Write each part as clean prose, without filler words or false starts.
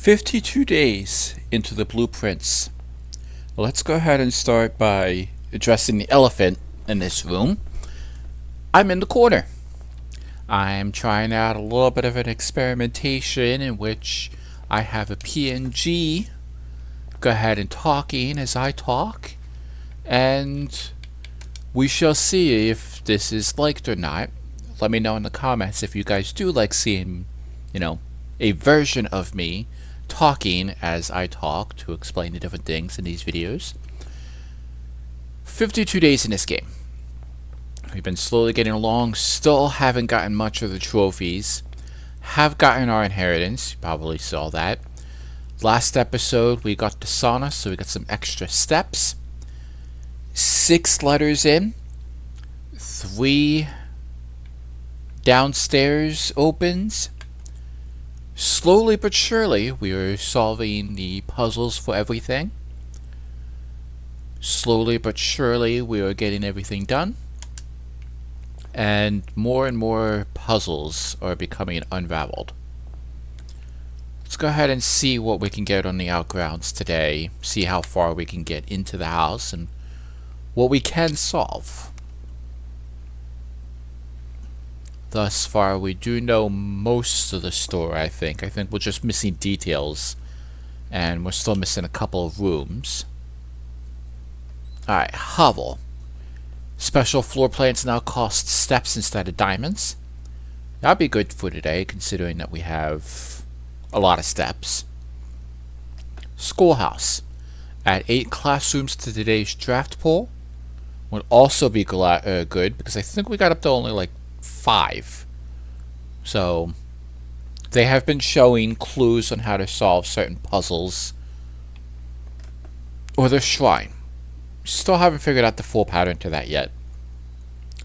52 days into the blueprints. Let's go ahead and start by addressing the elephant in this room. I'm in the corner. I'm trying out a little bit of an experimentation in which I have a PNG go ahead and talking as I talk, and we shall see if this is liked or not. Let me know in the comments if you guys do like seeing, a version of me talking as I talk to explain the different things in these videos. 52 days in this game. We've been slowly getting along, still haven't gotten much of the trophies. Have gotten our inheritance, you probably saw that. Last episode we got the sauna, so we got some extra steps. 6 letters in. 3 downstairs opens. Slowly but surely we are solving the puzzles for everything. Slowly but surely we are getting everything done. And more puzzles are becoming unraveled. Let's go ahead and see what we can get on the outgrounds today. See how far we can get into the house and what we can solve. Thus far we do know most of the story, I think. I think we're just missing details. And we're still missing a couple of rooms. Alright, hovel. Special floor plans now cost steps instead of diamonds. That'd be good for today, considering that we have a lot of steps. Schoolhouse. Add 8 classrooms to today's draft pool. Would also be good, because I think we got up to only like 5. So they have been showing clues on how to solve certain puzzles. Or the shrine. Still haven't figured out the full pattern to that yet.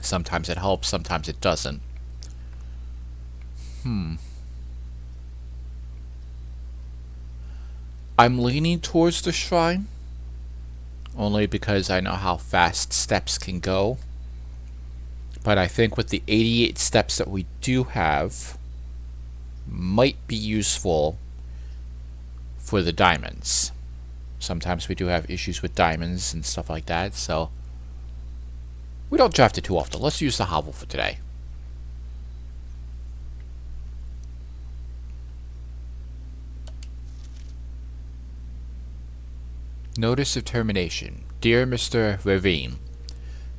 Sometimes it helps, sometimes it doesn't. I'm leaning towards the shrine, only because I know how fast steps can go. But I think with the 88 steps that we do have, might be useful for the diamonds. Sometimes we do have issues with diamonds and stuff like that, so we don't draft it too often. Let's use the hovel for today. Notice of termination. Dear Mr. Ravine,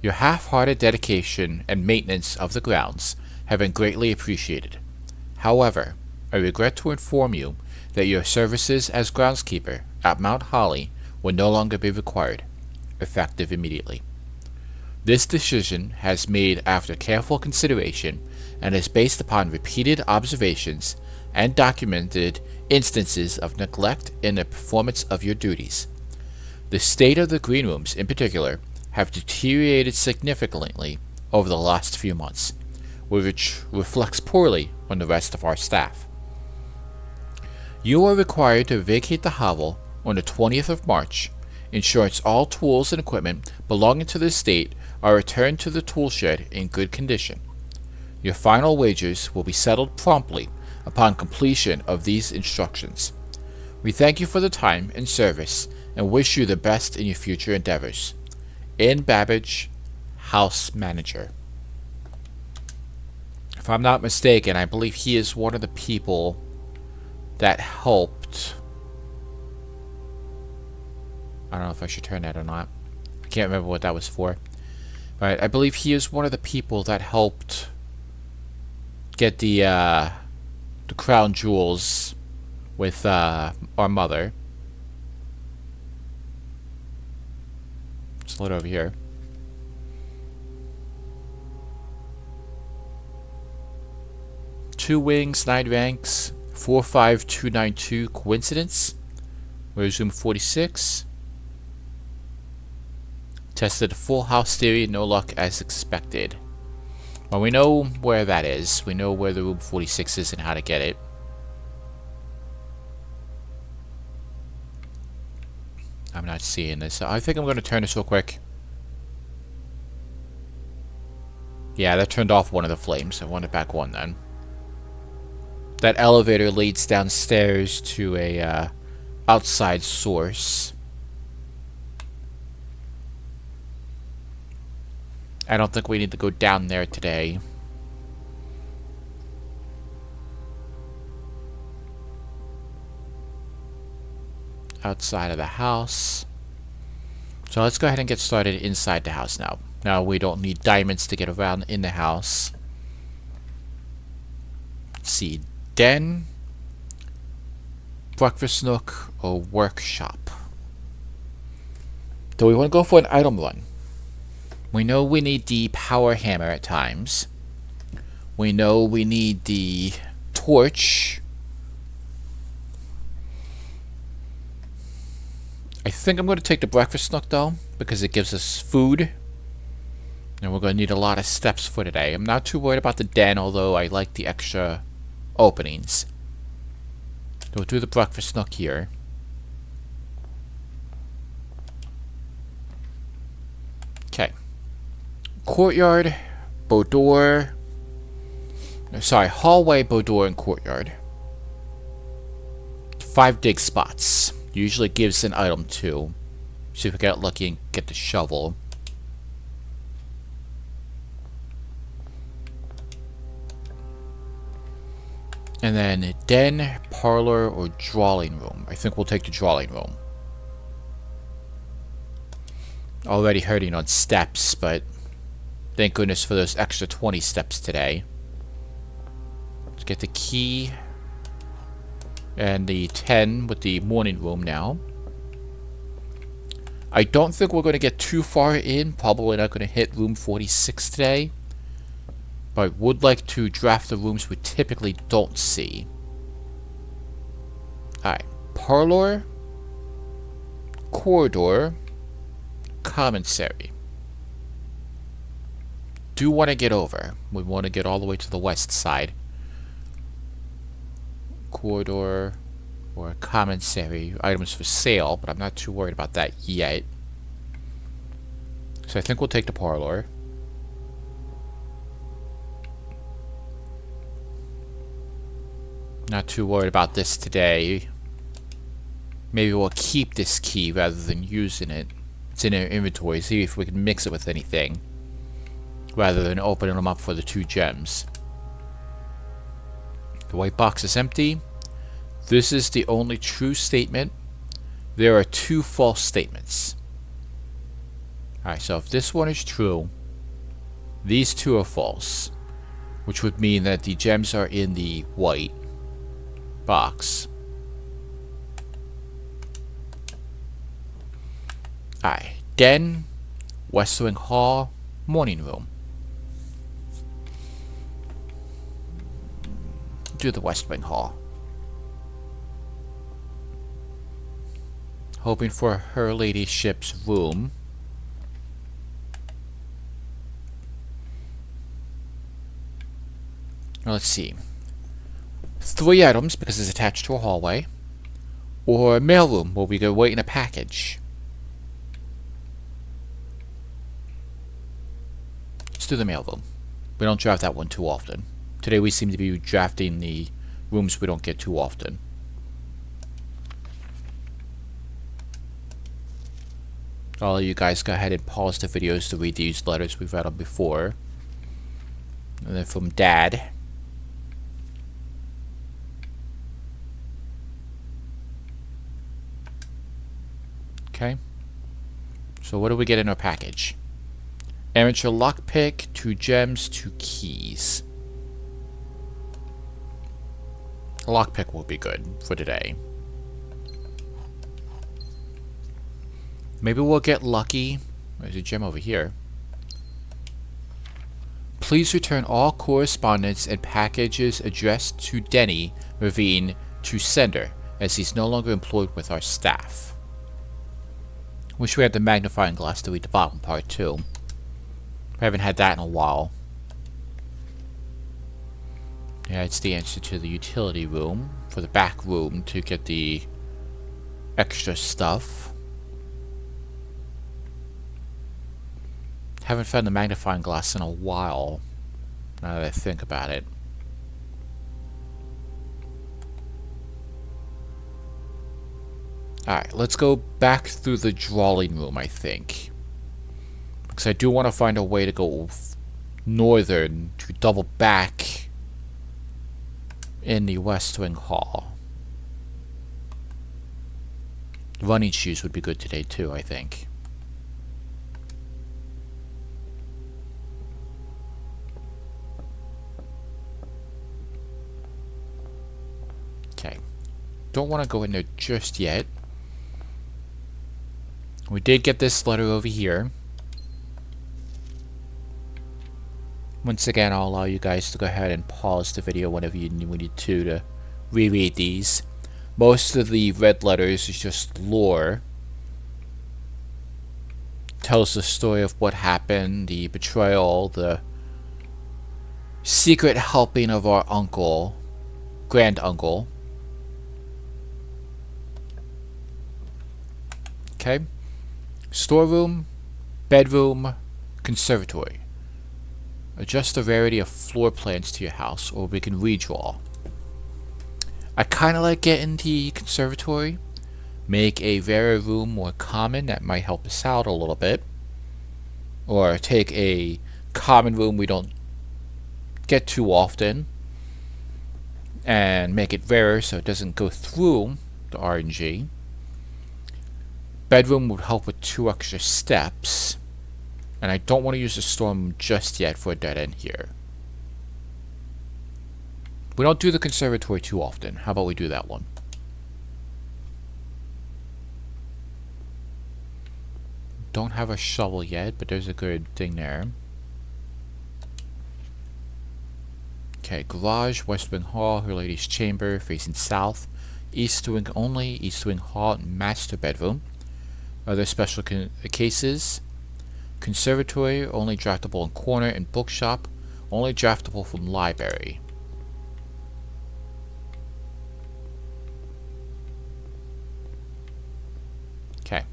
your half-hearted dedication and maintenance of the grounds have been greatly appreciated. However, I regret to inform you that your services as groundskeeper at Mount Holly will no longer be required, effective immediately. This decision has made after careful consideration and is based upon repeated observations and documented instances of neglect in the performance of your duties. The state of the green rooms, in particular, have deteriorated significantly over the last few months, which reflects poorly on the rest of our staff. You are required to vacate the hovel on the 20th of March, ensuring all tools and equipment belonging to the estate are returned to the tool shed in good condition. Your final wages will be settled promptly upon completion of these instructions. We thank you for the time and service and wish you the best in your future endeavors. N. Babbage, House Manager. If I'm not mistaken, I believe he is one of the people that helped. I don't know if I should turn that or not. I can't remember what that was for. But I believe he is one of the people that helped get the crown jewels with our mother. Let's load over here. Two wings, 9 ranks, 45292. Coincidence? Resume 46. Tested full house theory, no luck as expected. Well, we know where that is. We know where the room 46 is and how to get it. I'm not seeing this. I think I'm going to turn this real quick. Yeah, that turned off one of the flames. I want it back one then. That elevator leads downstairs to a outside source. I don't think we need to go down there today. Outside of the house. So let's go ahead and get started inside the house now. Now we don't need diamonds to get around in the house. Let's see. Den, breakfast nook, or workshop. Do we want to go for an item run? We know we need the power hammer at times. We know we need the torch. I think I'm going to take the breakfast nook though, because it gives us food. And we're going to need a lot of steps for today. I'm not too worried about the den, although I like the extra openings. So we'll do the breakfast nook here. Okay. Courtyard, boudoir. Sorry, hallway, boudoir, and courtyard. 5 dig spots. Usually gives an item too. See if we get lucky and get the shovel. And then den, parlor, or drawing room. I think we'll take the drawing room. Already hurting on steps, but thank goodness for those extra 20 steps today. Let's get the key. And the 10 with the morning room now. I don't think we're going to get too far in. Probably not going to hit room 46 today. But would like to draft the rooms we typically don't see. Alright. Parlor. Corridor. Commissary. Do want to get over. We want to get all the way to the west side. Corridor or commissary. Items for sale, but I'm not too worried about that yet. So I think we'll take the parlor. Not too worried about this today. Maybe we'll keep this key rather than using it. It's in our inventory. See if we can mix it with anything. Rather than opening them up for the 2 gems. The white box is empty. This is the only true statement. There are 2 false statements. Alright, so if this one is true, these 2 are false. Which would mean that the gems are in the white box. Alright, den, West Wing Hall, morning room. Do the West Wing Hall. Hoping for her ladyship's room. Now let's see. 3 items because it's attached to a hallway. Or mailroom where we go wait in a package. Let's do the mailroom. We don't draft that one too often. Today we seem to be drafting the rooms we don't get too often. All of you guys go ahead and pause the videos to read these letters we've read on before. And then from Dad. Okay. So what do we get in our package? Amateur lockpick, 2 gems, 2 keys. A lockpick will be good for today. Maybe we'll get lucky. There's a gem over here. Please return all correspondence and packages addressed to Denny Ravine to sender, as he's no longer employed with our staff. Wish we had the magnifying glass to read the bottom part too. I haven't had that in a while. Yeah, it's the answer to the utility room, for the back room to get the extra stuff. Haven't found the magnifying glass in a while, now that I think about it. Alright, let's go back through the drawing room, I think. Because I do want to find a way to go northern to double back in the West Wing Hall. Running shoes would be good today too, I think. Okay. Don't want to go in there just yet. We did get this letter over here. Once again, I'll allow you guys to go ahead and pause the video whenever you need to reread these. Most of the red letters is just lore. Tells the story of what happened, the betrayal, the secret helping of our uncle, grand uncle. Okay. Storeroom, bedroom, conservatory. Adjust the rarity of floor plans to your house, or we can redraw. I kinda like getting the conservatory. Make a rarer room more common, that might help us out a little bit. Or take a common room we don't get too often and make it rarer so it doesn't go through the RNG. Bedroom would help with 2 extra steps. And I don't want to use the storm just yet for a dead end here. We don't do the conservatory too often. How about we do that one? Don't have a shovel yet, but there's a good thing there. Okay, garage, West Wing Hall, Her Lady's Chamber, facing south. East Wing only, East Wing Hall, and master bedroom. Other special cases. Conservatory, only draftable in corner and bookshop, only draftable from library. Okay.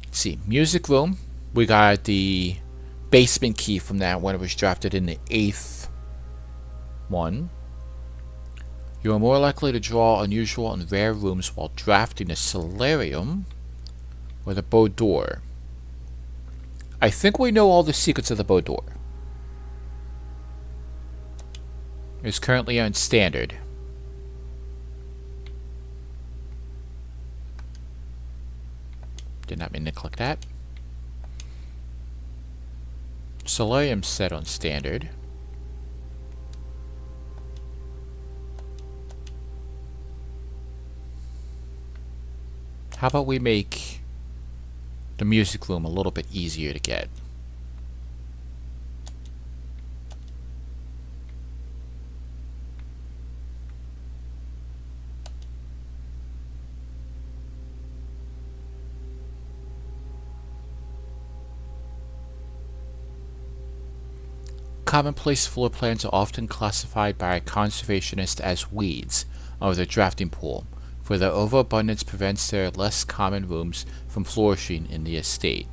Let's see, music room. We got the basement key from that when it was drafted in the 8th one. You are more likely to draw unusual and rare rooms while drafting a solarium or the boudoir. I think we know all the secrets of the boudoir. It's currently on standard. Did not mean to click that. Solarium set on standard. How about we make the music room a little bit easier to get? Commonplace floor plans are often classified by conservationists as weeds of the drafting pool, for their overabundance prevents their less common rooms from flourishing in the estate.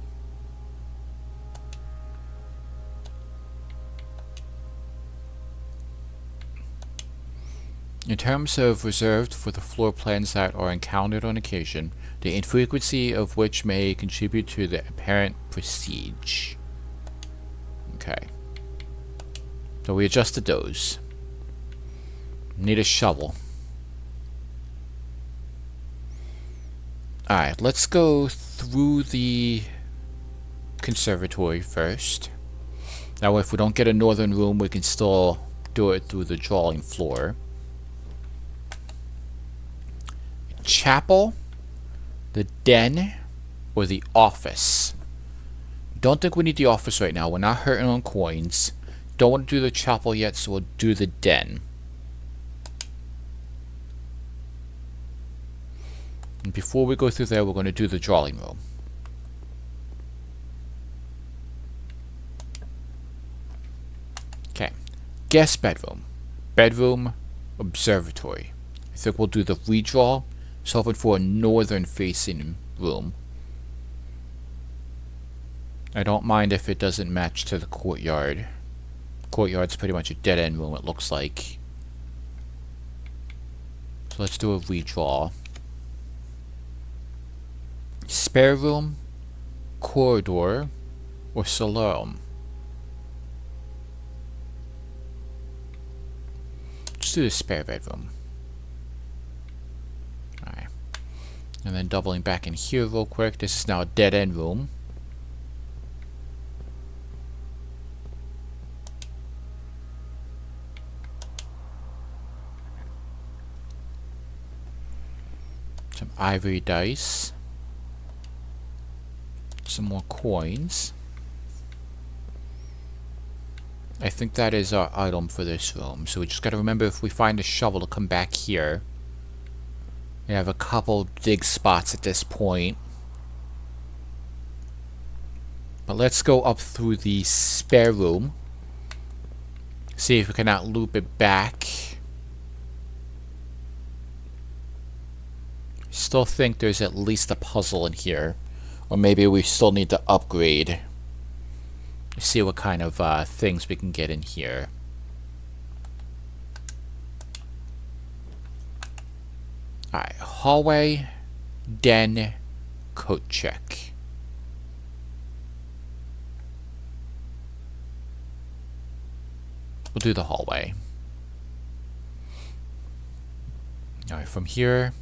In terms of reserved for the floor plans that are encountered on occasion, the infrequency of which may contribute to the apparent prestige. Okay. So we adjusted those. Need a shovel. Alright, let's go through the conservatory first. That way if we don't get a northern room, we can still do it through the drawing floor. Chapel, the den, or the office. Don't think we need the office right now. We're not hurting on coins. Don't want to do the chapel yet, so we'll do the den. And before we go through there, we're going to do the drawing room. Okay. Guest bedroom. Bedroom, observatory. I think we'll do the redraw. So hoping for a northern facing room. I don't mind if it doesn't match to the courtyard. Courtyard's pretty much a dead end room, it looks like. So let's do a redraw. Spare room, corridor, or saloon? Let's do the spare bedroom. Alright. And then doubling back in here real quick. This is now a dead end room. Some ivory dice. Some more coins. I think that is our item for this room. So we just gotta remember, if we find a shovel, to come back here. We have a couple dig spots at this point. But let's go up through the spare room. See if we cannot loop it back. Still think there's at least a puzzle in here. Or maybe we still need to upgrade. See what kind of things we can get in here. Alright, hallway, den, coat check. We'll do the hallway. Alright, from here,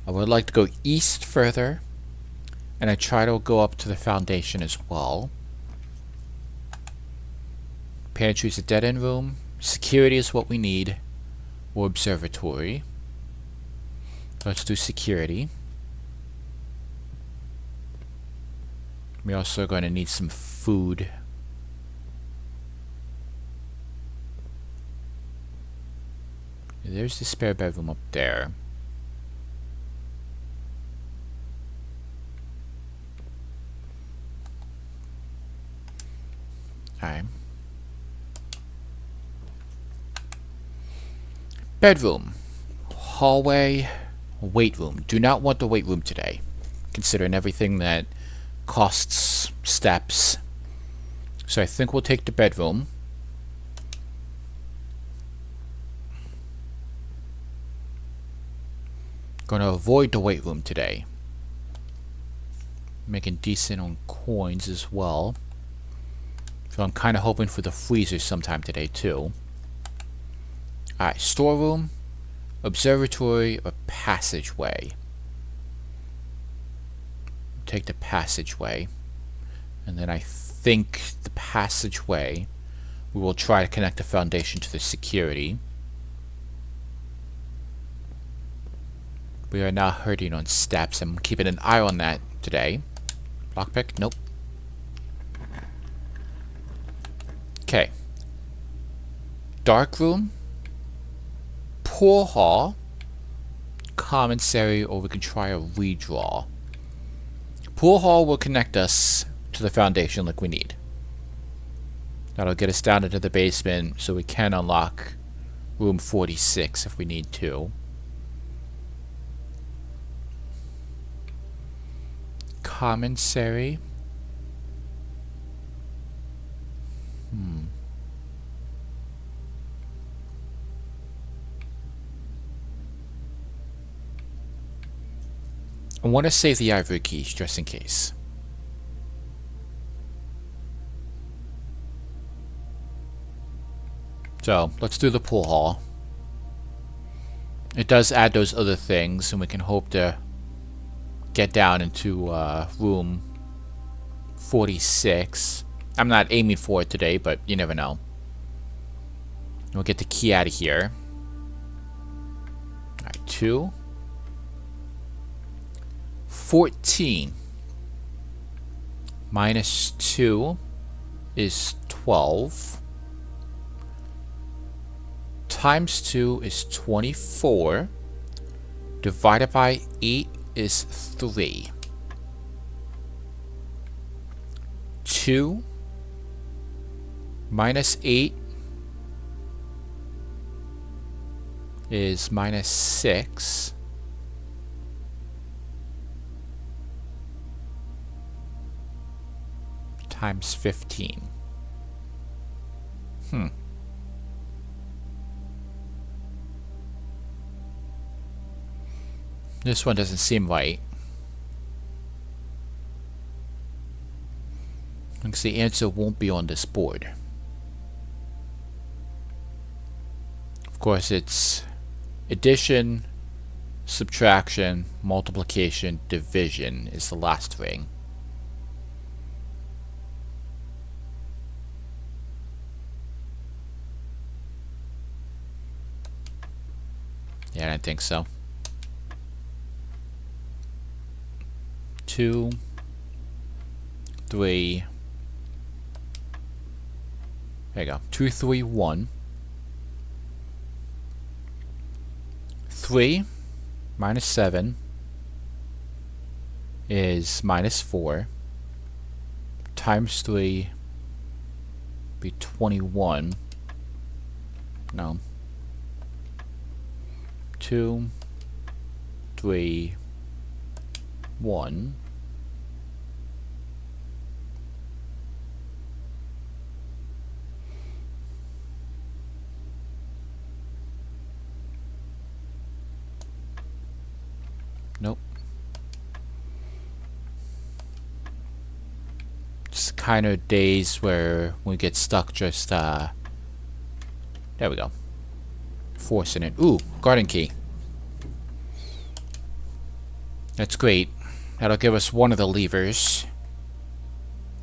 I would like to go east further, and I try to go up to the foundation as well. Pantry is a dead end room. Security is what we need. Or observatory. Let's do security. We're also going to need some food. There's the spare bedroom up there. Alright. Bedroom. Hallway. Weight room. Do not want the weight room today, considering everything that costs steps. So I think we'll take the bedroom. Gonna avoid the weight room today. Making decent on coins as well. So I'm kind of hoping for the freezer sometime today too. Alright, storeroom, observatory, or passageway. Take the passageway. And then I think the passageway, we will try to connect the foundation to the security. We are now hurting on steps. I'm keeping an eye on that today. Lockpick? Nope. Okay. Dark room. Pool hall. Commissary, or we can try a redraw. Pool hall will connect us to the foundation like we need. That'll get us down into the basement so we can unlock room 46 if we need to. Commissary. I want to save the ivory keys just in case. So, let's do the pool hall. It does add those other things, and we can hope to get down into room 46. I'm not aiming for it today, but you never know. We'll get the key out of here. Alright, 2. 14 minus 2 is 12. Times 2 is 24. Divided by 8 is 3. 2 minus 8 is minus 6. Times 15. Hmm. This one doesn't seem right. Because the answer won't be on this board. Of course, it's addition, subtraction, multiplication, division is the last ring. Yeah, I don't think so. 2, 3. There you go. 2, 3, 1. 3 minus 7 is minus 4. Times 3 be 21. No. 2, 3, 1. Nope. Just kind of days where we get stuck just, there we go. Forcing it. Ooh, garden key. That's great. That'll give us one of the levers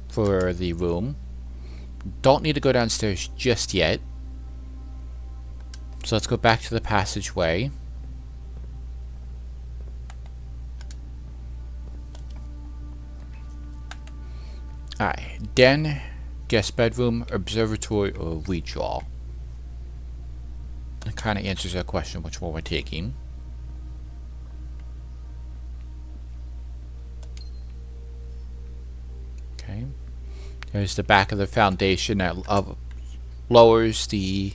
for the room. Don't need to go downstairs just yet. So let's go back to the passageway. Alright, den, guest bedroom, observatory, or redraw. It kind of answers our question which one we're taking. Okay. There's the back of the foundation that lowers the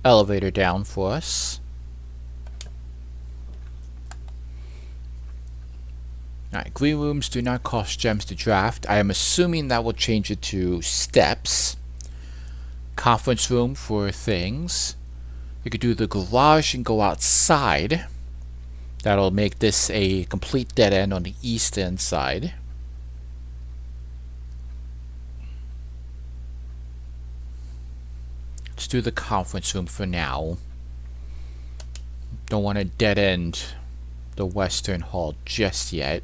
elevator down for us. Alright, green rooms do not cost gems to draft. I am assuming that will change it to steps. Conference room for things. You could do the garage and go outside. That'll make this a complete dead end on the east end side. Let's do the conference room for now. Don't want to dead end the western hall just yet.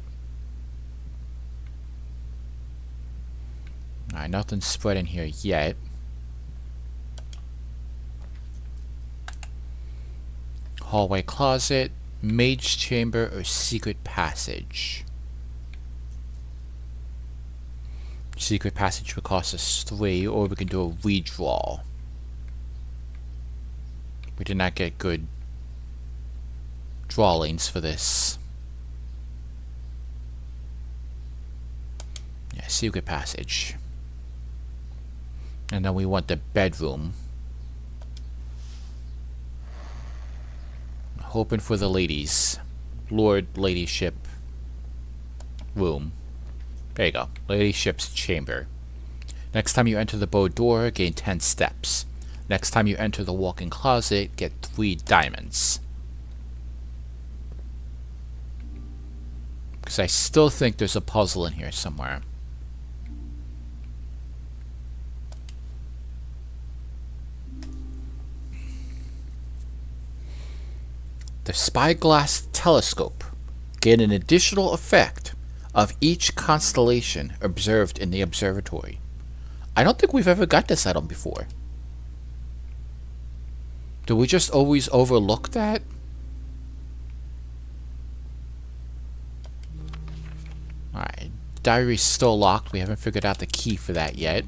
Alright, nothing's spread in here yet. Hallway closet, mage chamber, or secret passage. Secret passage would cost us 3, or we can do a redraw. We did not get good drawings for this. Yeah, secret passage. And then we want the bedroom. Hoping for the ladies. Lord Ladyship room. There you go. Ladyship's chamber. Next time you enter the bow door, gain 10 steps. Next time you enter the walk-in closet, get 3 diamonds. Because I still think there's a puzzle in here somewhere. The spyglass telescope gain an additional effect of each constellation observed in the observatory. I don't think we've ever got this item before. Do we just always overlook that? Alright, diary's still locked. We haven't figured out the key for that yet.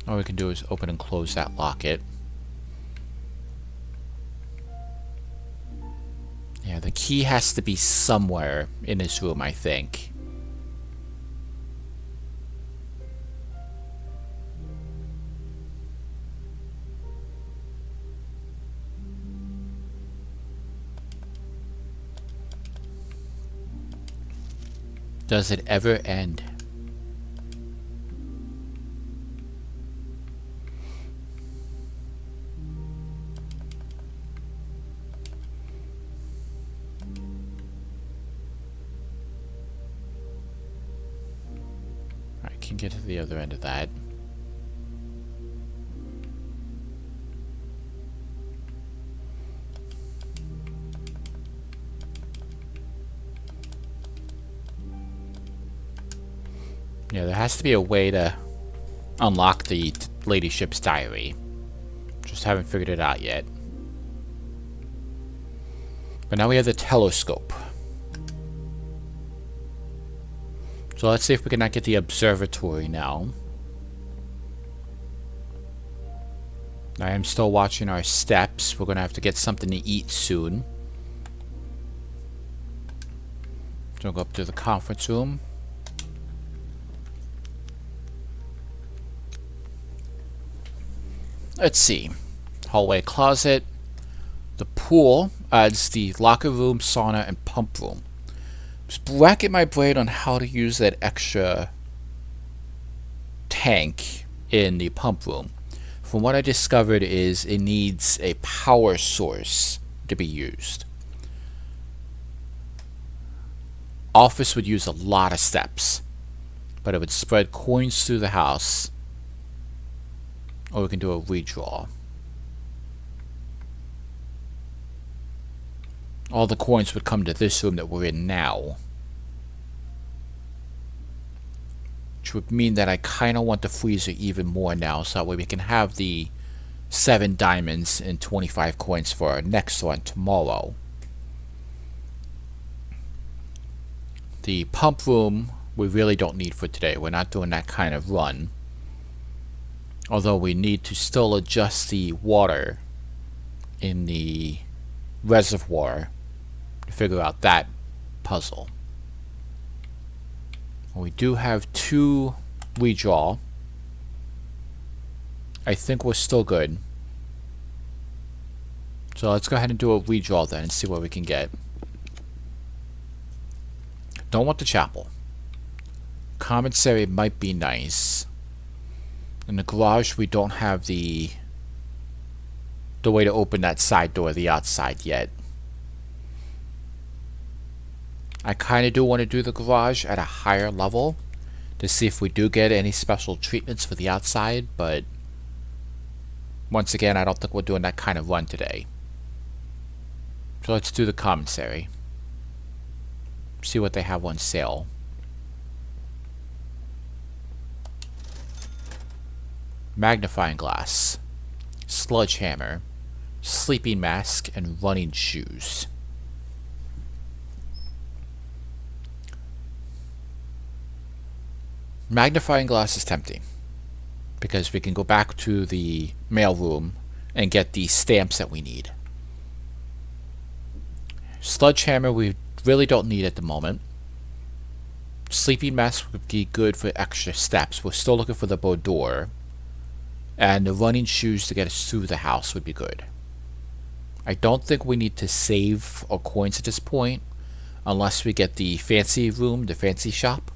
All we can do is open and close that locket. Yeah, the key has to be somewhere in this room, I think. Does it ever end? I can get to the other end of that. Yeah, there has to be a way to unlock the ladyship's diary. Just haven't figured it out yet. But now we have the telescope. So let's see if we can not get the observatory now. I am still watching our steps. We're going to have to get something to eat soon. So we'll go up to the conference room. Let's see. Hallway closet. The pool adds the locker room, sauna, and pump room. Just rack my brain on how to use that extra tank in the pump room. From what I discovered is it needs a power source to be used. Office would use a lot of steps, but it would spread coins through the house. Or we can do a redraw. All the coins would come to this room that we're in now. Which would mean that I kind of want the freezer even more now, so that way we can have the 7 diamonds and 25 coins for our next one tomorrow. The pump room we really don't need for today. We're not doing that kind of run. Although we need to still adjust the water in the reservoir to figure out that puzzle. We do have 2 redraw. I think we're still good. So let's go ahead and do a redraw then and see what we can get. Don't want the chapel. Commissary might be nice. In the garage we don't have the way to open that side door, the outside, yet. I kind of do want to do the garage at a higher level to see if we do get any special treatments for the outside, but once again, I don't think we're doing that kind of run today. So let's do the commissary. See what they have on sale. Magnifying glass, sludge hammer, sleeping mask, and running shoes. Magnifying glass is tempting because we can go back to the mail room and get the stamps that we need. Sledgehammer we really don't need at the moment. Sleeping mask would be good for extra steps. We're still looking for the boudoir. And the running shoes to get us through the house would be good. I don't think we need to save our coins at this point unless we get the fancy room, the fancy shop.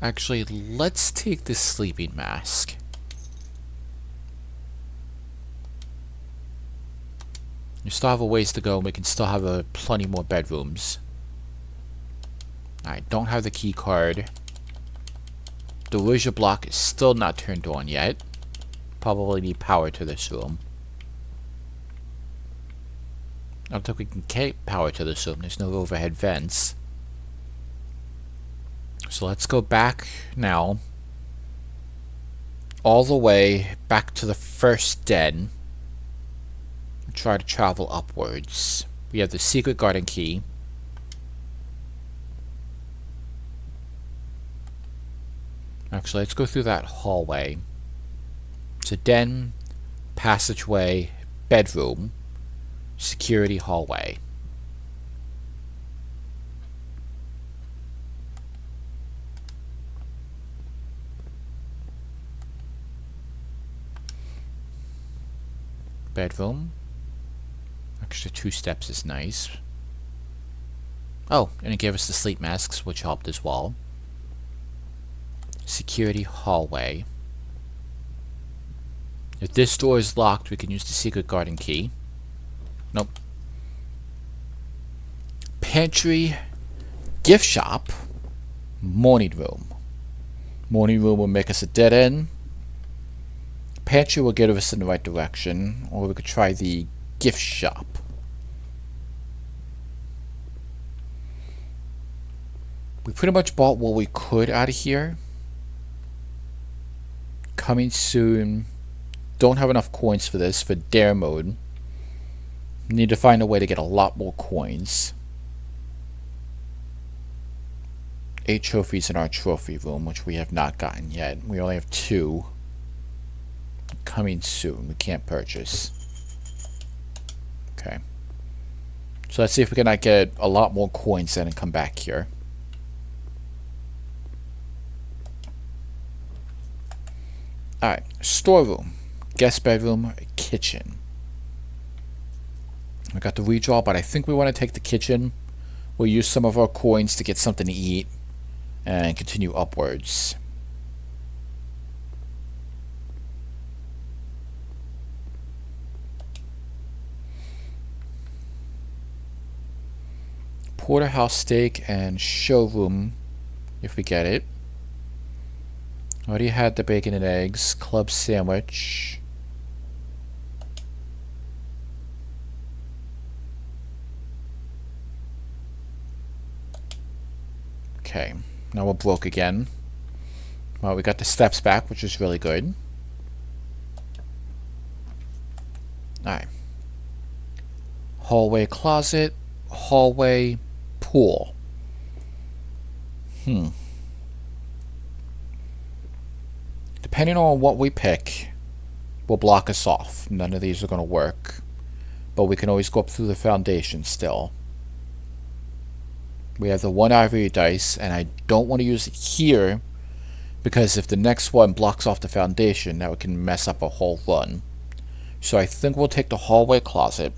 Actually, let's take this sleeping mask. We still have a ways to go, and we can still have plenty more bedrooms. I don't have the key card. The Ouija block is still not turned on yet. Probably need power to this room. I don't think we can get power to this room. There's no overhead vents. So let's go back now. All the way back to the first den. Try to travel upwards. We have the secret garden key. Actually, let's go through that hallway. So den, passageway, bedroom, security hallway. Bedroom, Extra 2 steps is nice. Oh, and it gave us the sleep masks, which helped as well. Security hallway. If this door is locked, we can use the secret garden key. Nope. Pantry, gift shop, morning room. Morning room will make us a dead end. Pantry will get us in the right direction, or we could try the gift shop. We pretty much bought what we could out of here. Coming soon. Don't have enough coins for this, for dare mode. Need to find a way to get a lot more coins. 8 trophies in our trophy room, which we have not gotten yet. We only have 2. Coming soon. We can't purchase. Okay. So let's see if we can get a lot more coins then and come back here. Alright. Storeroom. Guest bedroom. Kitchen. I got the redraw, but I think we want to take the kitchen. We'll use some of our coins to get something to eat and continue upwards. Porterhouse steak and showroom, if we get it. Already had the bacon and eggs. Club sandwich. Okay, now we're broke again. Well, we got the steps back, which is really good. Alright. Hallway closet. Hallway pool. Depending on what we pick, will block us off. None of these are going to work. But we can always go up through the foundation still. We have the 1 ivory dice, and I don't want to use it here because if the next one blocks off the foundation, that can mess up a whole run. So I think we'll take the hallway closet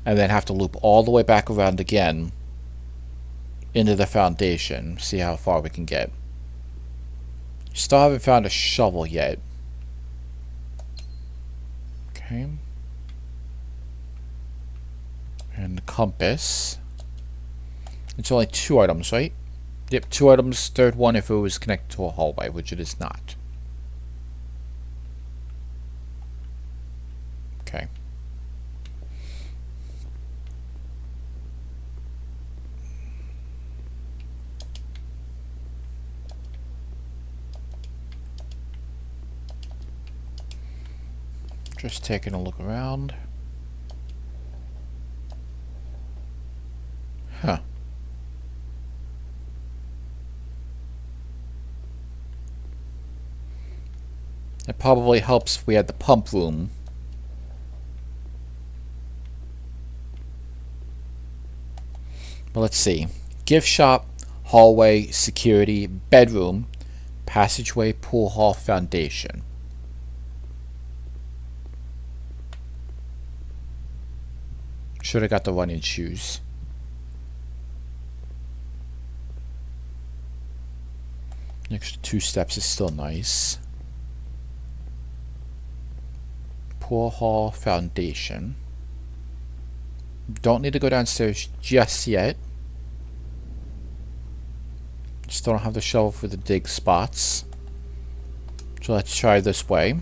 and then have to loop all the way back around again into the foundation. See how far we can get. Still haven't found a shovel yet. Okay. And the compass. It's only 2 items, right? Yep, 2 items. Third one if it was connected to a hallway, which it is not. Okay. Just taking a look around. Huh. It probably helps if we had the pump room. But let's see. Gift shop, hallway, security, bedroom, passageway, pool hall, foundation. Should have got the running shoes. Next 2 steps is still nice. Pool hall, foundation. Don't need to go downstairs just yet. Still don't have the shovel for the dig spots. So let's try this way.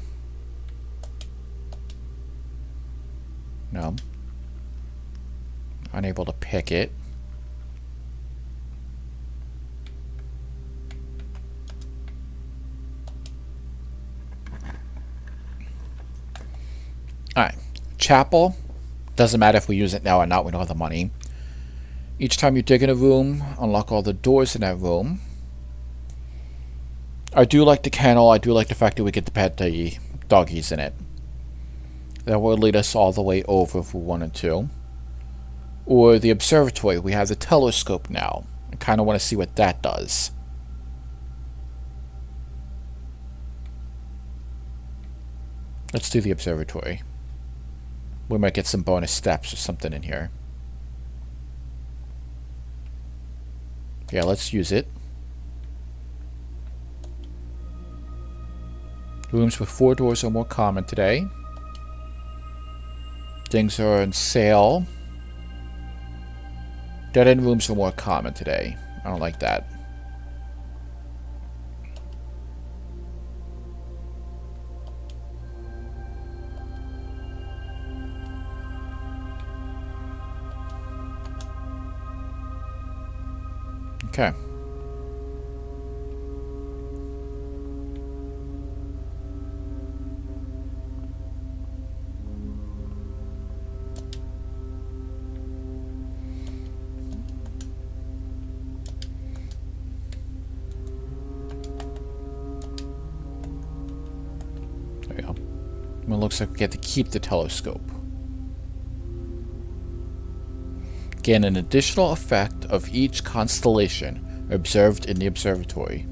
No. Unable to pick it. Alright. Chapel. Doesn't matter if we use it now or not, we don't have the money. Each time you dig in a room, unlock all the doors in that room. I do like the kennel. I do like the fact that we get to pet the doggies in it. That will lead us all the way over if we wanted to. Or the observatory. We have the telescope now. I kind of want to see what that does. Let's do the observatory. We might get some bonus steps or something in here. Yeah, let's use it. Rooms with 4 doors are more common today. Things are on sale. Dead-end rooms are more common today. I don't like that. Okay. There we go. It looks like we get to keep the telescope. Gain an additional effect of each constellation observed in the observatory.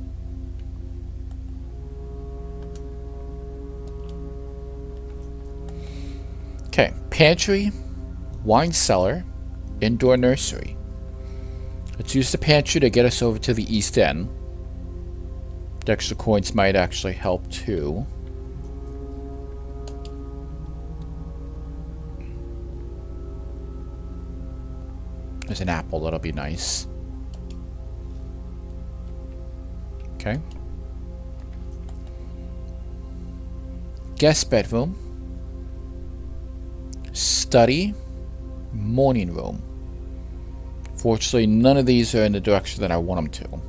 Okay, pantry, wine cellar, indoor nursery. Let's use the pantry to get us over to the east end. The extra coins might actually help too. There's an apple, that'll be nice. Okay. Guest bedroom. Study. Morning room. Fortunately, none of these are in the direction that I want them to.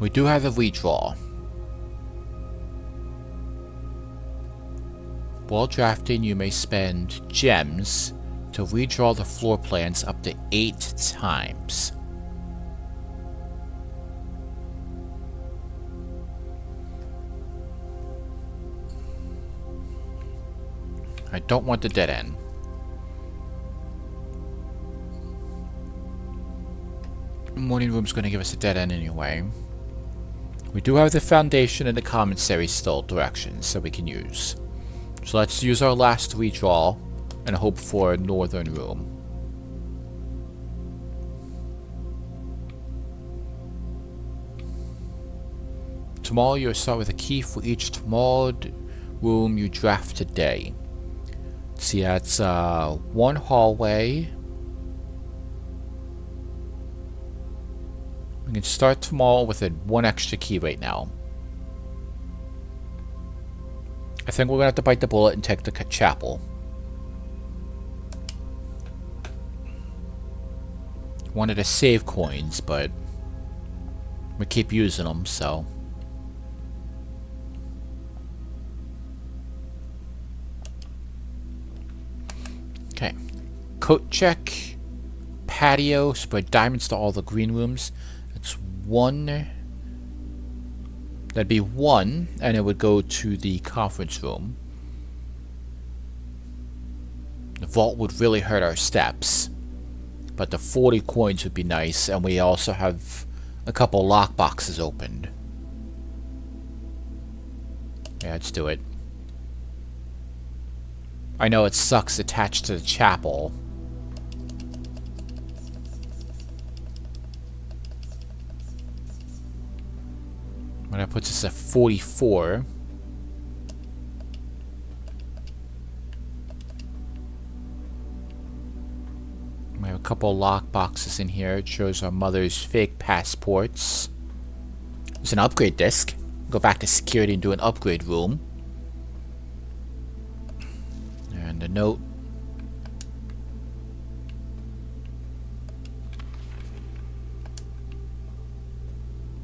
We do have a redraw. While drafting, you may spend gems to redraw the floor plans up to 8 times. I don't want the dead end. Morning room's going to give us a dead end anyway. We do have the foundation and the commissary still directions that we can use. So let's use our last redraw and hope for a northern room. Tomorrow you'll start with a key for each tomorrow room you draft today. See, that's 1 hallway. We can start tomorrow with 1 extra key right now. I think we're going to have to bite the bullet and take the chapel. Wanted to save coins, but we keep using them, so. Okay. Coat check. Patio. Spread diamonds to all the green rooms. It's 1. That'd be 1, and it would go to the conference room. The vault would really hurt our steps, but the 40 coins would be nice, and we also have a couple lock boxes opened. Yeah, let's do it. I know it sucks attached to the chapel. When that puts us at 44. We have a couple lock boxes in here. It shows our mother's fake passports. There's an upgrade disc. Go back to security and do an upgrade room. And a note.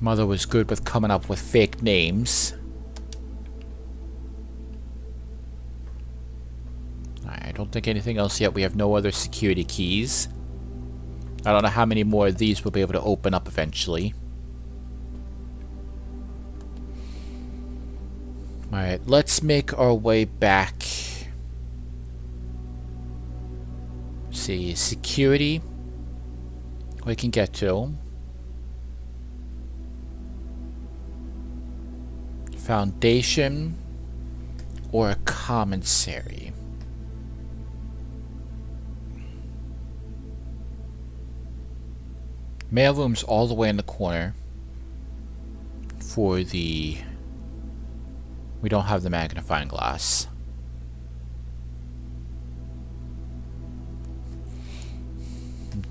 Mother was good with coming up with fake names. I don't think anything else yet. We have no other security keys. I don't know how many more of these we'll be able to open up eventually. Alright, let's make our way back. See, security. We can get to. Foundation or a commissary? Mailroom's all the way in the corner for the... We don't have the magnifying glass.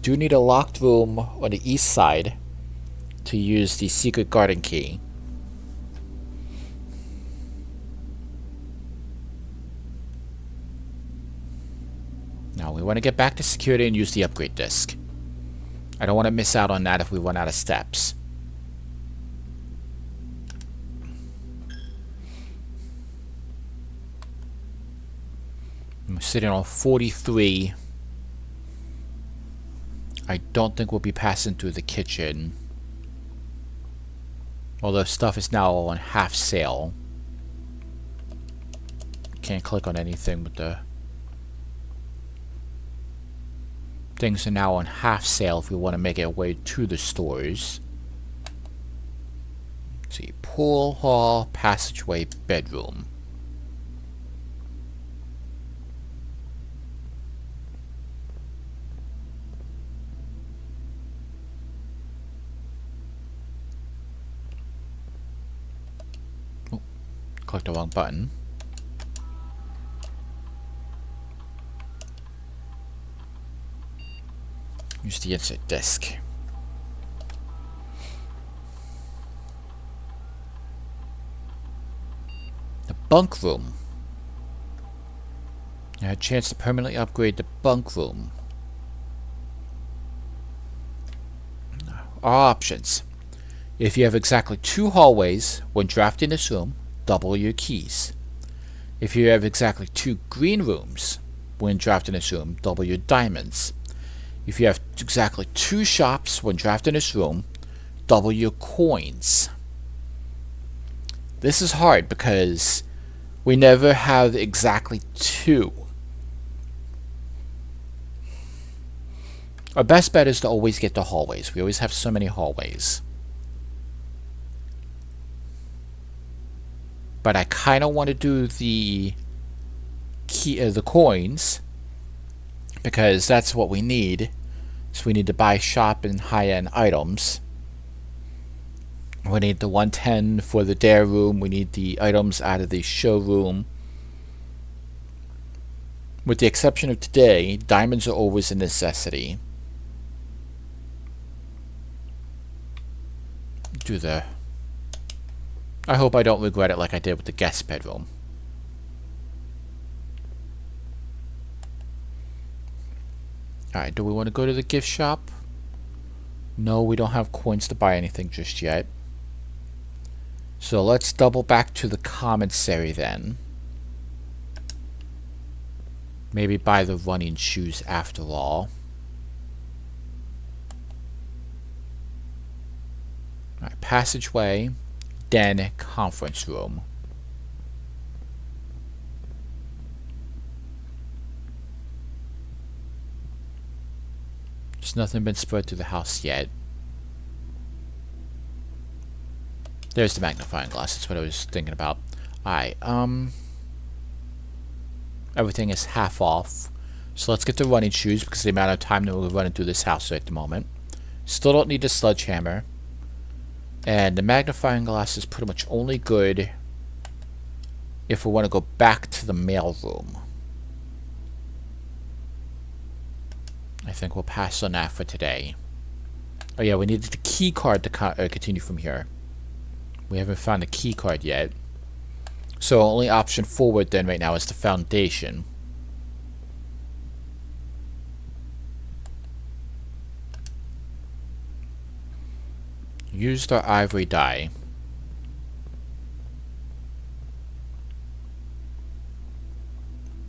Do need a locked room on the east side to use the secret garden key. Now we want to get back to security and use the upgrade disc. I don't want to miss out on that if we run out of steps. I'm sitting on 43. I don't think we'll be passing through the kitchen. Although stuff is now on half sale. Can't click on anything with the... Things are now on half sale if we want to make our way to the stores. Let's see, pool, hall, passageway, bedroom. Oh, clicked the wrong button. Use the insert disc. The bunk room. I had a chance to permanently upgrade the bunk room. Our options. If you have exactly 2 hallways when drafting this room, double your keys. If you have exactly 2 green rooms when drafting this room, double your diamonds. If you have exactly 2 shops when drafting this room, double your coins. This is hard because we never have exactly 2. Our best bet is to always get the hallways. We always have so many hallways. But I kind of want to do the coins because that's what we need. So we need to buy shop and high-end items. We need the 110 for the dare room. We need the items out of the showroom. With the exception of today, diamonds are always a necessity. I hope I don't regret it like I did with the guest bedroom. Alright, do we want to go to the gift shop? No, we don't have coins to buy anything just yet. So let's double back to the commissary then. Maybe buy the running shoes after all. Alright, passageway, den, conference room. There's nothing been spread through the house yet. There's the magnifying glass. That's what I was thinking about. Alright, everything is half off. So let's get the running shoes because of the amount of time that we're running through this house at the moment. Still don't need the sledgehammer. And the magnifying glass is pretty much only good if we want to go back to the mail room. I think we'll pass on that for today. Oh yeah, we needed the key card to continue from here. We haven't found the key card yet. So only option forward then right now is the foundation. Used our ivory dye.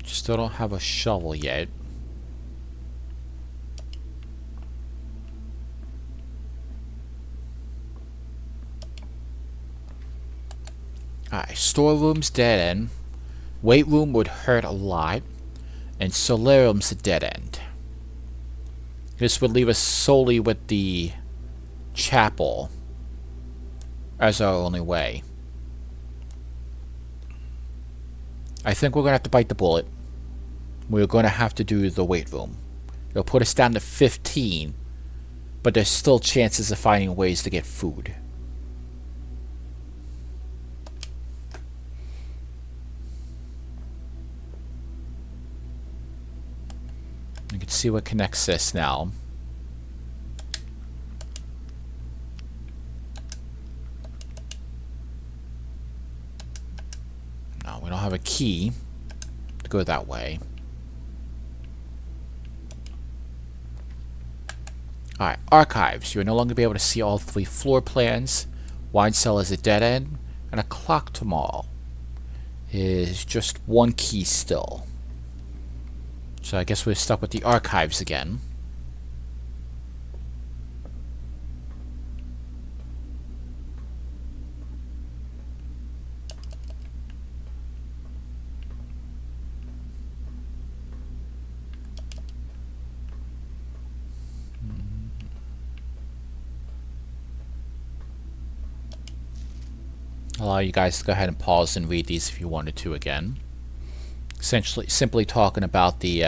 Still don't have a shovel yet. Alright, storeroom's dead end. Weight room would hurt a lot. And solarium's a dead end. This would leave us solely with the chapel as our only way. I think we're going to have to bite the bullet. We're going to have to do the weight room. It'll put us down to 15, but there's still chances of finding ways to get food. You can see what connects this now. No, we don't have a key to go that way. Alright, archives. You will no longer be able to see all 3 floor plans. Wine cellar is a dead end, and a clock to mall is just 1 key still. So I guess we're stuck with the archives again. Allow you guys to go ahead and pause and read these if you wanted to again. Essentially, simply talking about the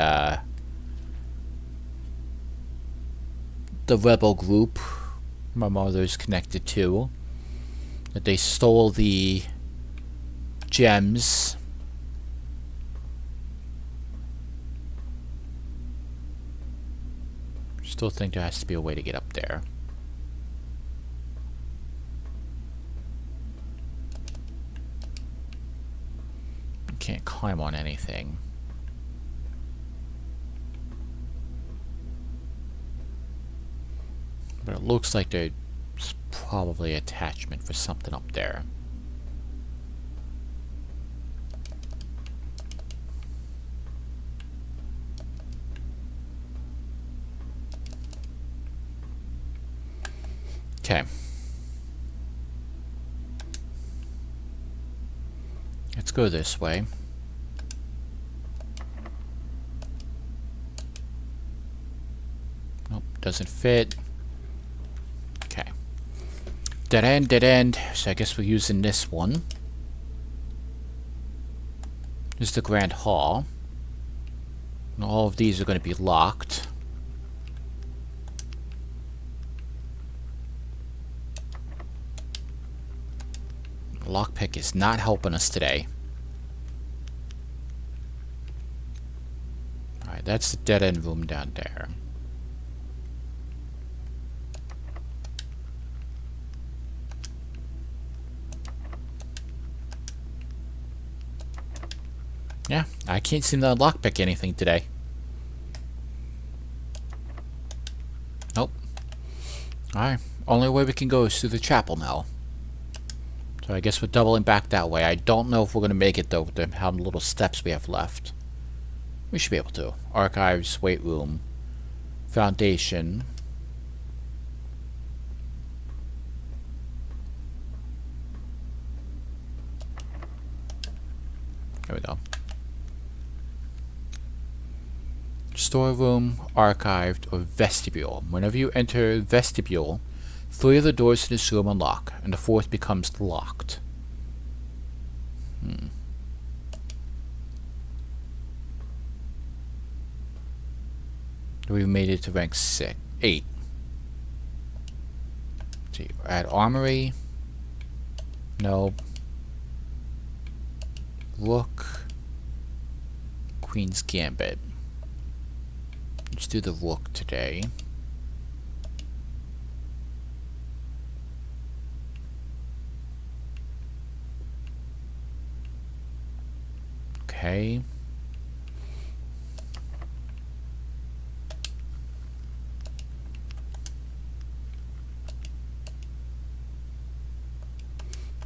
rebel group my mother's connected to. That they stole the gems. Still think there has to be a way to get up there. Can't climb on anything. But it looks like there's probably an attachment for something up there. Okay. Let's go this way. Nope, doesn't fit. Okay. Dead end, dead end. So I guess we're using this one. This is the Grand Hall. And all of these are going to be locked. Lockpick is not helping us today. Alright, that's the dead end room down there. Yeah, I can't seem to lockpick anything today. Nope. Alright, only way we can go is through the chapel now. So I guess we're doubling back that way. I don't know if we're going to make it, though, with how many little steps we have left. We should be able to. Archives, weight room, foundation. There we go. Storeroom, archived, or vestibule. Whenever you enter vestibule, 3 of the doors in this room unlock, and the 4th becomes locked. We made it to rank 8. Let's see, we're at Armory. No. Rook. Queen's Gambit. Let's do the Rook today. Okay.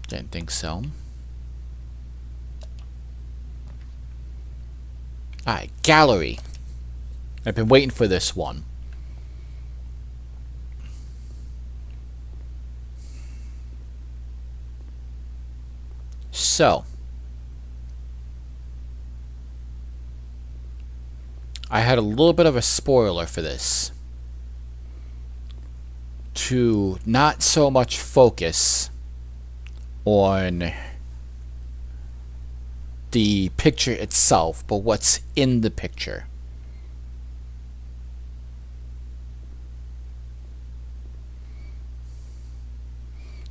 Didn't think so. Alright, gallery. I've been waiting for this one. So, I had a little bit of a spoiler for this. To not so much focus on the picture itself, but what's in the picture.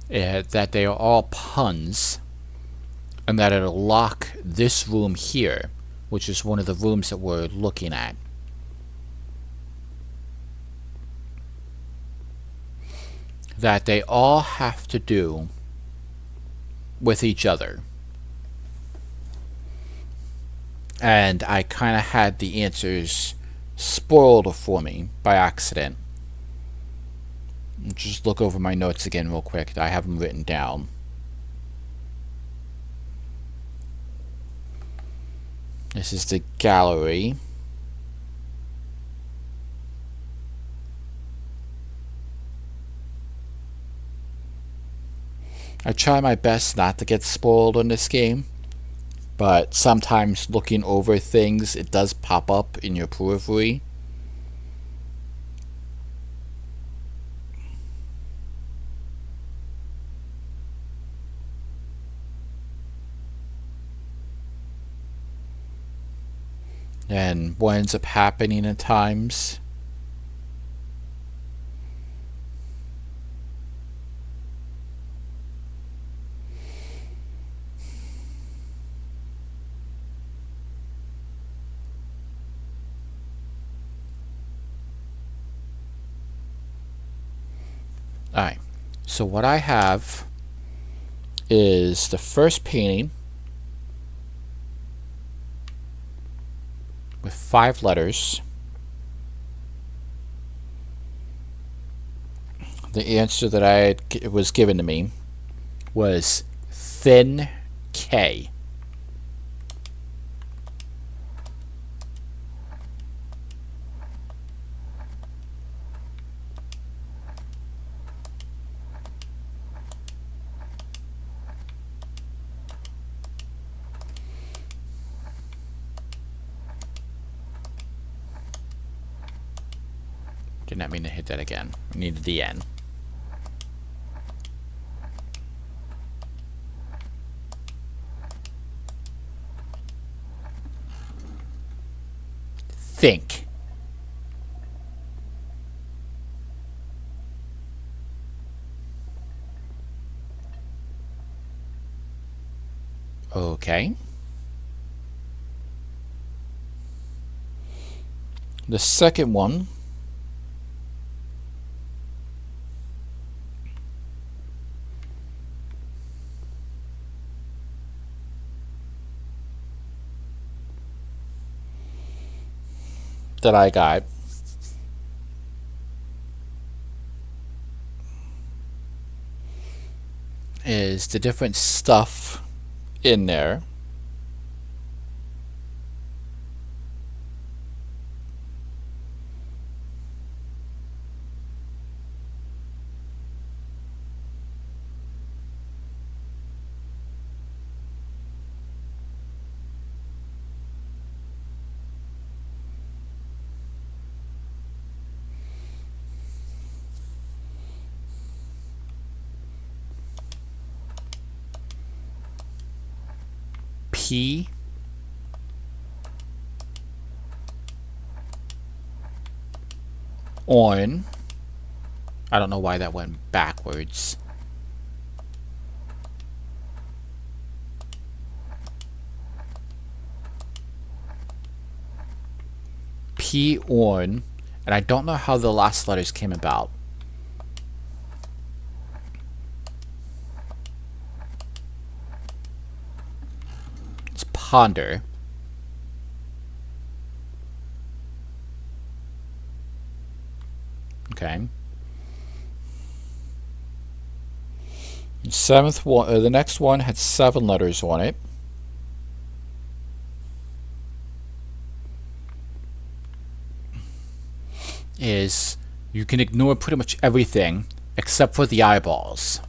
That they are all puns, and that it'll lock this room here, which is one of the rooms that we're looking at. That they all have to do with each other. And I kind of had the answers spoiled for me by accident. Just look over my notes again real quick. I have them written down. This is the gallery. I try my best not to get spoiled on this game, but sometimes looking over things, it does pop up in your periphery. And what ends up happening at times, alright, so what I have is the first painting with 5 letters. The answer that was given to me was thin K. Did not mean to hit that again. I needed the N. Think. Okay. The second one that I got is the different stuff in there. P, on. I don't know why that went backwards. P, on. And I don't know how the last letters came about. It's ponder. Okay. Seventh one, the next one had 7 letters on it. Is you can ignore pretty much everything except for the eyeballs.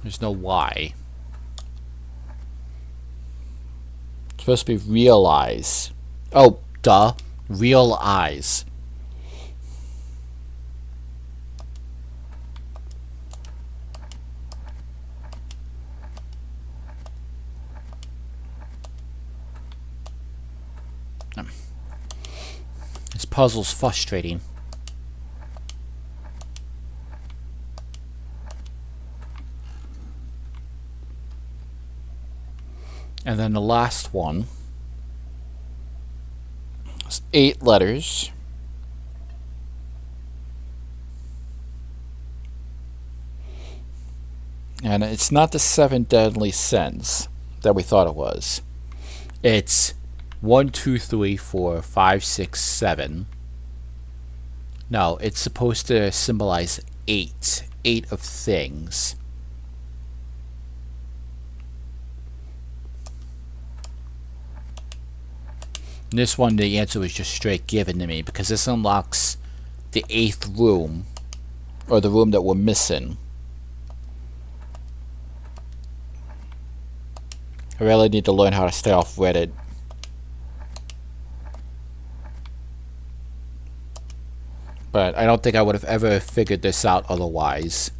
There's no Y. It's supposed to be realize. Oh, duh. Realize. This puzzle's frustrating. And then the last one is 8 letters. And it's not the 7 deadly sins that we thought it was. It's 1, 2, 3, 4, 5, 6, 7. No, it's supposed to symbolize 8. 8 of things. In this one, the answer was just straight given to me because this unlocks the 8th room, or the room that we're missing. I really need to learn how to stay off Reddit. But I don't think I would have ever figured this out otherwise.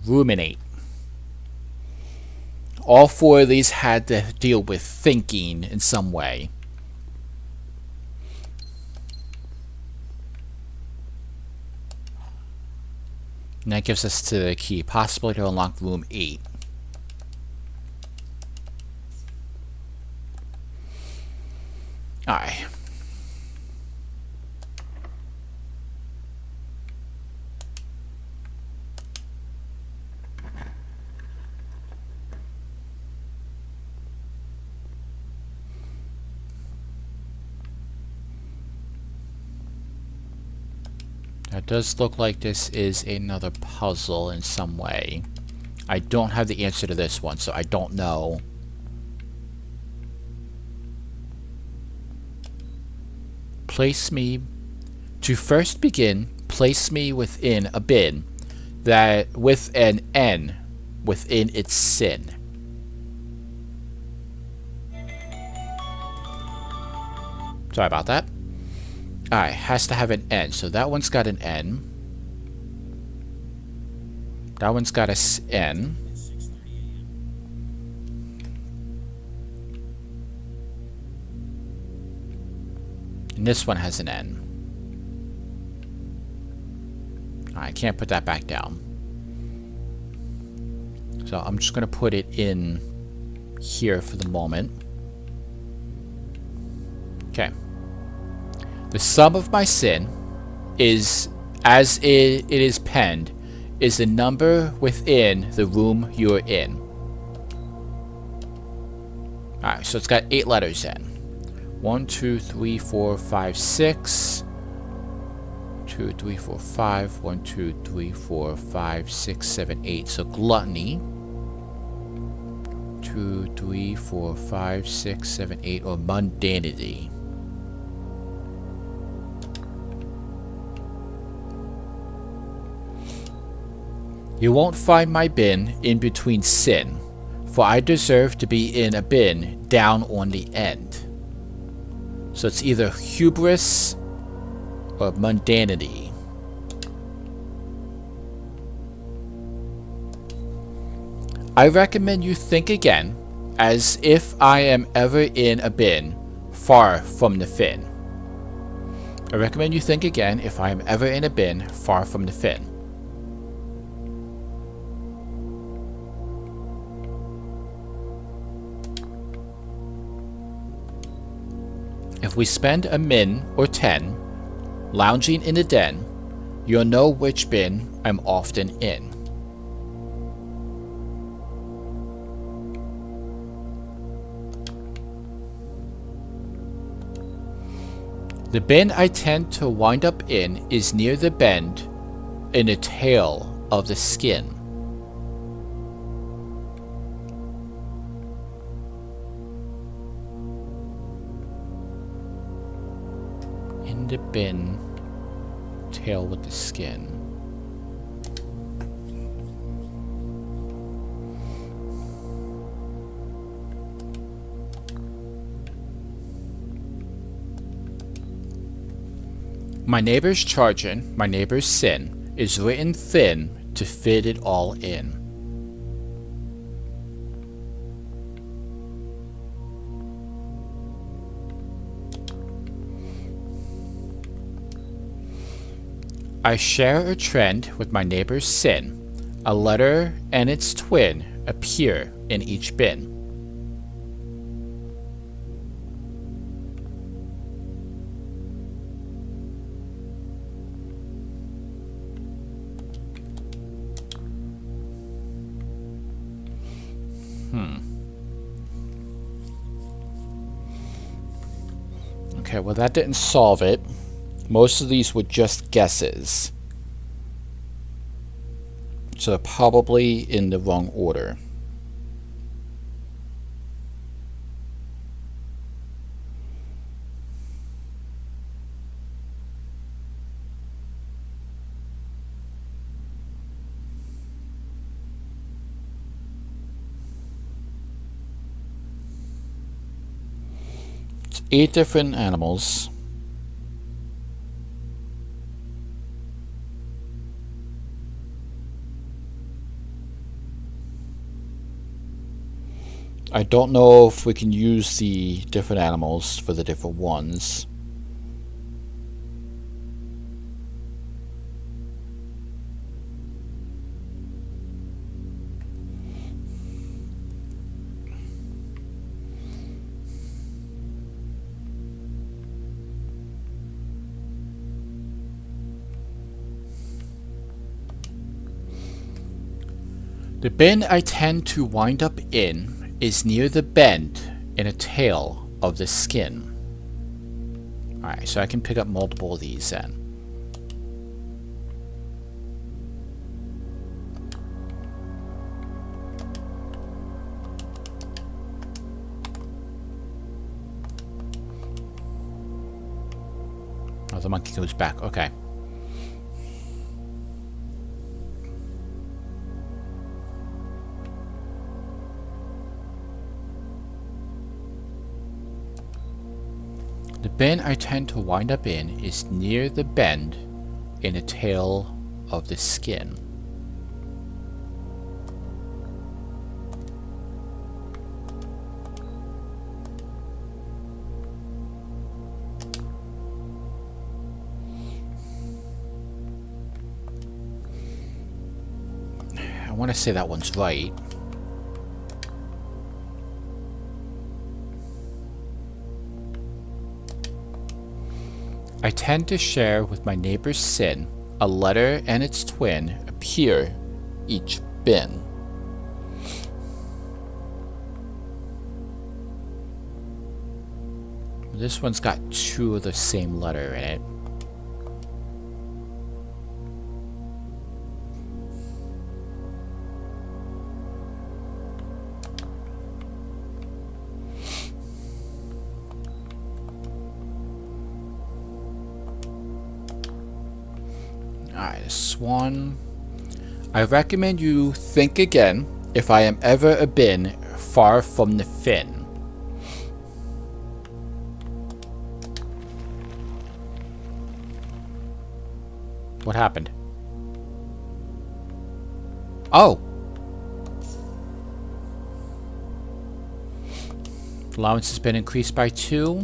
Ruminate. All 4 of these had to deal with thinking in some way. And that gives us to the key, possibly to unlock room 8. Alright. It does look like this is another puzzle in some way. I don't have the answer to this one, so I don't know. Place me... To first begin, place me within a bin that with an N within its sin. Sorry about that. Alright, has to have an N. So that one's got an N. That one's got a N. And this one has an N. I can't put that back down. So I'm just going to put it in here for the moment. Okay. The sum of my sin is, as it is penned, is the number within the room you're in. Alright, so it's got 8 letters in. 1, 2, 3, 4, 5, 6. 2, 3, 4, 5. 1, 2, 3, 4, 5, 6, 7, 8. So gluttony. 2, 3, 4, 5, 6, 7, 8. Or mundanity. You won't find my bin in between sin, for I deserve to be in a bin down on the end. So it's either hubris or mundanity. I recommend you think again, as if I am ever in a bin far from the fin. I recommend you think again if I am ever in a bin far from the fin. If we spend a min or 10 lounging in the den, you'll know which bin I'm often in. The bin I tend to wind up in is near the bend in the tail of the skin. In the bin, tail with the skin. My neighbor's charging, my neighbor's sin, is written thin to fit it all in. I share a trend with my neighbor's sin. A letter and its twin appear in each bin. Okay, well that didn't solve it. Most of these were just guesses. So they're probably in the wrong order. It's 8 different animals. I don't know if we can use the different animals for the different ones. The bin I tend to wind up in is near the bend in a tail of the skin. Alright, so I can pick up multiple of these then. Oh, the monkey goes back. Okay. The bin I tend to wind up in is near the bend in the tail of the skin. I want to say that one's right. I tend to share with my neighbor's sin. A letter and its twin appear each bin. This one's got 2 of the same letter in it. Alright, this one. I recommend you think again if I am ever a bin far from the fin. What happened? Oh! Allowance has been increased by 2.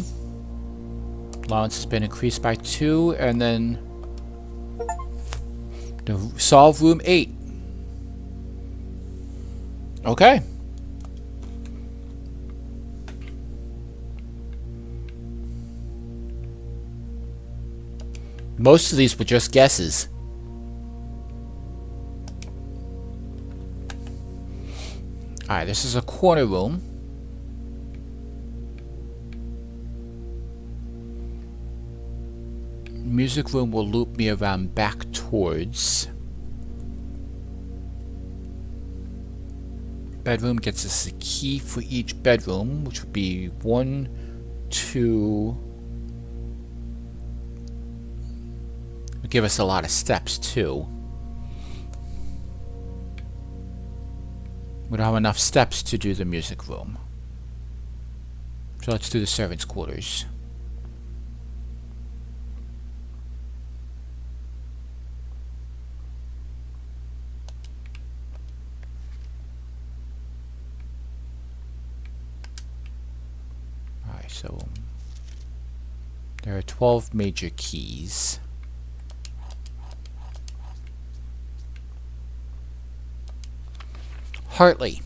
Allowance has been increased by 2, and then solve room 8. Okay. Most of these were just guesses. Alright, this is a corner room. Music room will loop me around back towards. Bedroom gets us a key for each bedroom, which would be 1, 2. It'll give us a lot of steps too. We don't have enough steps to do the music room. So let's do the servants' quarters. Alright, so there are 12 major keys. Hartley,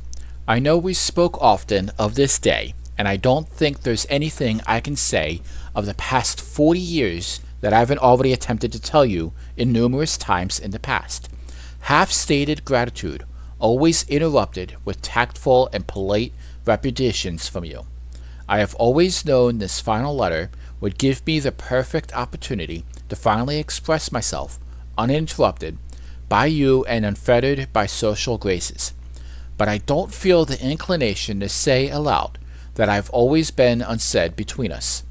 I know we spoke often of this day, and I don't think there's anything I can say of the past 40 years that I haven't already attempted to tell you in numerous times in the past. Half-stated gratitude, always interrupted with tactful and polite repudiations from you. I have always known this final letter would give me the perfect opportunity to finally express myself, uninterrupted by you and unfettered by social graces. But I don't feel the inclination to say aloud that I've always been unsaid between us.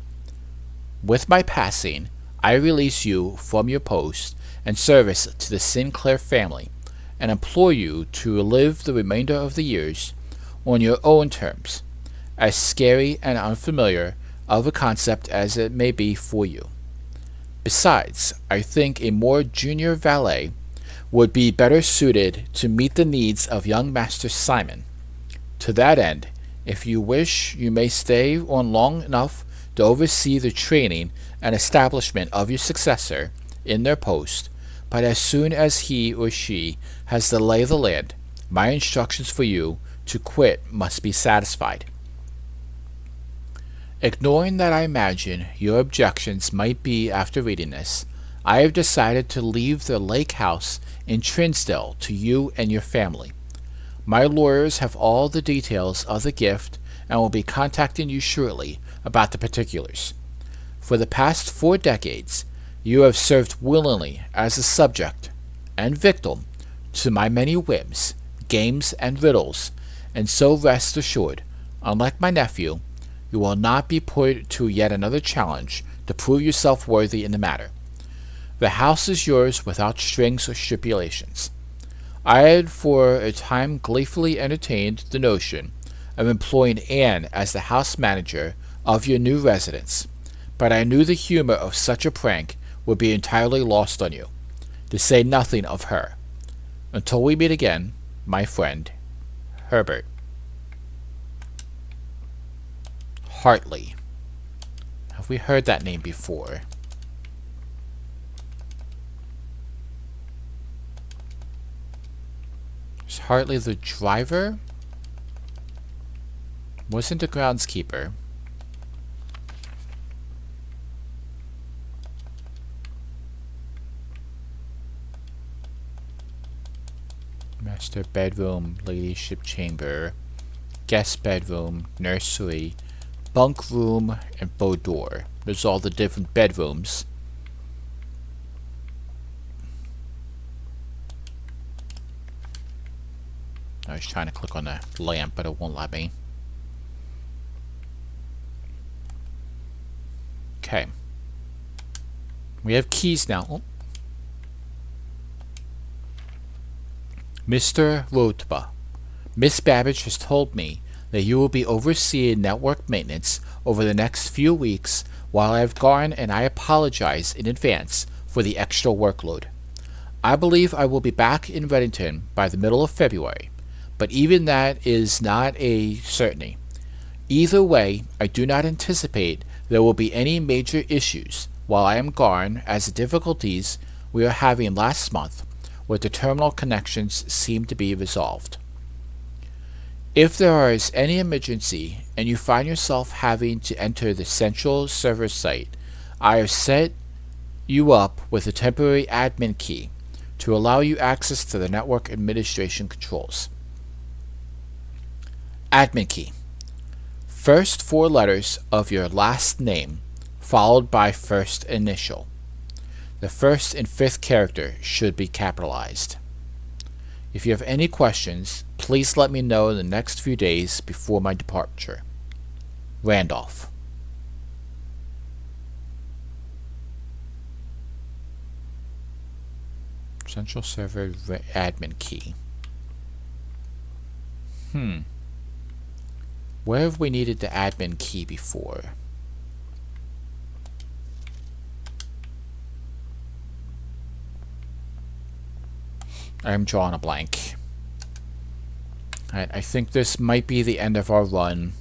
With my passing, I release you from your post and service to the Sinclair family, and implore you to live the remainder of the years on your own terms, as scary and unfamiliar of a concept as it may be for you. Besides, I think a more junior valet would be better suited to meet the needs of young Master Simon. To that end, if you wish, you may stay on long enough to oversee the training and establishment of your successor in their post, but as soon as he or she has the lay of the land, my instructions for you to quit must be satisfied. Ignoring that I imagine your objections might be after reading this, I have decided to leave the lake house in Trinsdale to you and your family. My lawyers have all the details of the gift and will be contacting you shortly about the particulars. For the past 4 decades, you have served willingly as a subject and victim to my many whims, games, and riddles, and so rest assured, unlike my nephew, you will not be put to yet another challenge to prove yourself worthy in the matter. The house is yours without strings or stipulations. I had for a time gleefully entertained the notion of employing Anne as the house manager of your new residence, but I knew the humor of such a prank would be entirely lost on you, to say nothing of her. Until we meet again, my friend, Herbert. Hartley. Have we heard that name before? Is Hartley the driver? Wasn't the groundskeeper. Master bedroom, ladyship chamber, guest bedroom, nursery, bunk room, and boudoir. There's all the different bedrooms. I was trying to click on the lamp, but it won't let me. Okay. We have keys now. Oh. Mr. Rotba, Miss Babbage has told me that you will be overseeing network maintenance over the next few weeks while I have gone, and I apologize in advance for the extra workload. I believe I will be back in Reddington by the middle of February, but even that is not a certainty. Either way, I do not anticipate there will be any major issues while I am gone, as the difficulties we are having last month with the terminal connections seem to be resolved. If there is any emergency and you find yourself having to enter the central server site, I have set you up with a temporary admin key to allow you access to the network administration controls. Admin key. First 4 letters of your last name, followed by first initial. The first and 5th character should be capitalized. If you have any questions, Please let me know in the next few days before my departure. Randolph. Central server admin key. Where have we needed the admin key before? I'm drawing a blank. Alright, I think this might be the end of our run.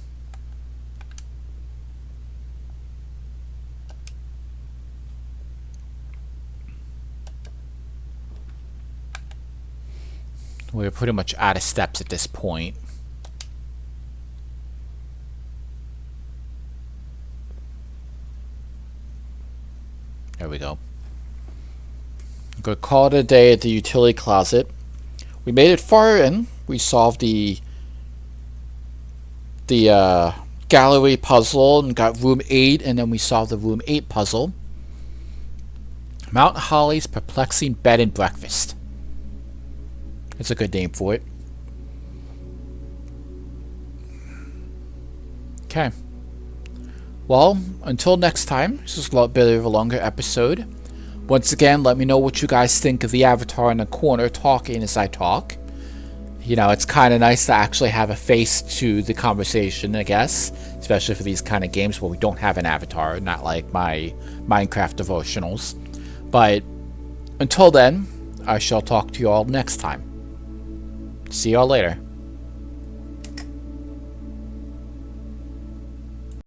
We're pretty much out of steps at this point. There we go. I'm gonna call it a day at the utility closet. We made it far in. We solved the gallery puzzle and got room 8, and then we solved the room 8 puzzle. Mount Holly's Perplexing Bed and Breakfast. That's a good name for it. Okay. Well, until next time, this is a little bit of a longer episode. Once again, let me know what you guys think of the avatar in the corner talking as I talk. You know, it's kind of nice to actually have a face to the conversation, I guess. Especially for these kind of games where we don't have an avatar, not like my Minecraft devotionals. But until then, I shall talk to you all next time. See y'all later.